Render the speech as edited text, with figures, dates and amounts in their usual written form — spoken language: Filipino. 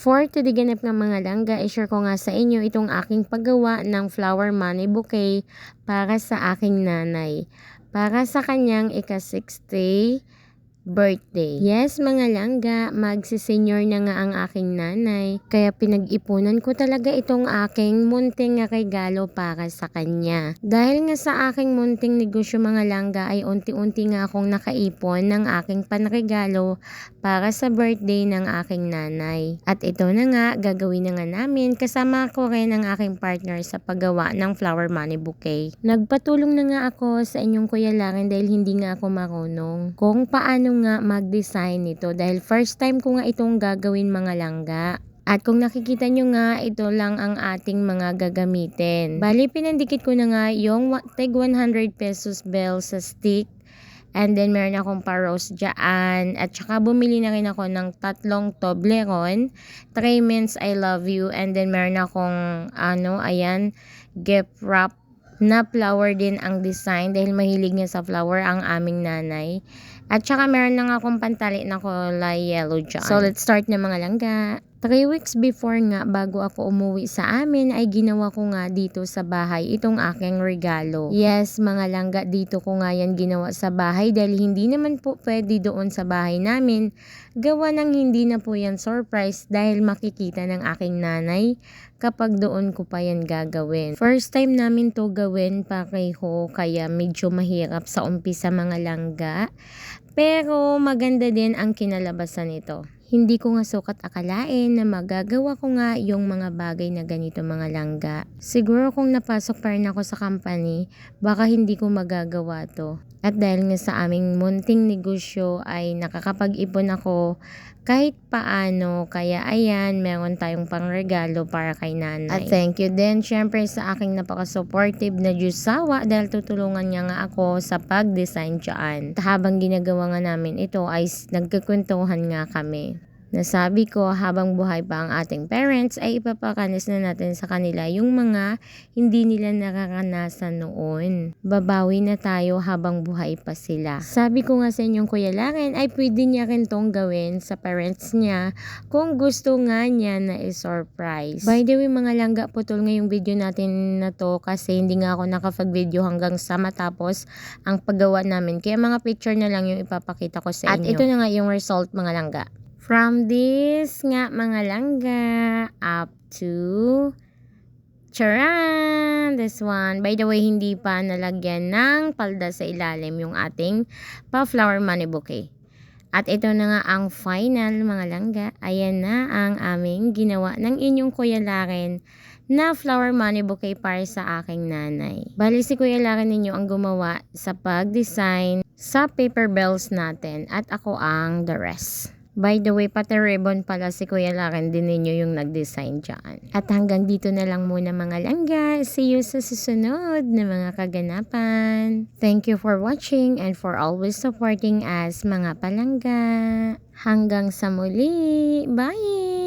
For to the ganap ng mga langga, i-share ko nga sa inyo itong aking paggawa ng flower money bouquet para sa aking nanay. Para sa kanyang ika-60 birthday. Yes, mga langga, magsi-senior na nga ang aking nanay. Kaya pinag-ipunan ko talaga itong aking munting regalo para sa kanya. Dahil nga sa aking munting negosyo mga langga ay unti-unti nga akong nakaipon ng aking panregalo para sa birthday ng aking nanay. At ito na nga, gagawin na nga namin kasama ko rin ang aking partner sa paggawa ng flower money bouquet. Nagpatulong na nga ako sa inyong Kuya Laren dahil hindi nga ako marunong kung paano nga mag-design nito dahil first time ko nga itong gagawin mga langga. At kung nakikita nyo nga, ito lang ang ating mga gagamitin. Bali, pinandikit ko na nga yung tag 100 pesos bell sa stick. And then, meron akong pa-rose dyan. At saka, bumili na rin ako ng 3 Toblerone. 3 means I love you. And then, meron akong, ayan, gift wrap na flower din ang design. Dahil mahilig niya sa flower ang aming nanay. At saka, meron na nga akong pantali na kulay yellow dyan. So, let's start na mga langga. 3 weeks before nga, bago ako umuwi sa amin, ay ginawa ko nga dito sa bahay itong aking regalo. Yes, mga langga, dito ko nga yan ginawa sa bahay dahil hindi naman po pwede doon sa bahay namin. Gawa ng hindi na po yan surprise dahil makikita ng aking nanay kapag doon ko pa yan gagawin. First time namin to gawin pareho kaya medyo mahirap sa umpisa mga langga. Pero maganda din ang kinalabasan nito. Hindi ko nga sukat akalain na magagawa ko nga yung mga bagay na ganito mga langga. Siguro kung napasok pa rin ako sa company, baka hindi ko magagawa to. At dahil nga sa aming munting negosyo ay nakakapag-ipon ako kahit paano. Kaya ayan, meron tayong pangregalo para kay nanay. At thank you din syempre sa aking napaka-supportive na Diyosawa dahil tutulungan niya nga ako sa pag-design dyan. At habang ginagawa nga namin ito ay nagkukwentuhan nga kami. Nasabi ko habang buhay pa ang ating parents ay ipapakanas na natin sa kanila yung mga hindi nila nararanasan noon. Babawi na tayo habang buhay pa sila. Sabi ko nga sa inyong Kuya Laren ay pwede niya rin tong gawin sa parents niya kung gusto nga niya na i-surprise. By the way mga langga, putol nga yung video natin na to kasi hindi nga ako nakapag-video hanggang sa matapos ang paggawa namin. Kaya mga picture na lang yung ipapakita ko sa inyo. At ito na nga yung result mga langga. From this nga mga langga up to charan! This one. By the way, hindi pa nalagyan ng palda sa ilalim yung ating pa-flower money bouquet. At ito na nga ang final mga langga. Ayan na ang aming ginawa ng inyong Kuya Laren na flower money bouquet para sa aking nanay. Bali si Kuya Laren ninyo ang gumawa sa pag-design sa paper bells natin at ako ang the rest. By the way, pati ribbon pala si Kuya Laren din ninyo yung nag-design dyan. At hanggang dito na lang muna mga langga. See you sa susunod na mga kaganapan. Thank you for watching and for always supporting us mga palangga. Hanggang sa muli. Bye!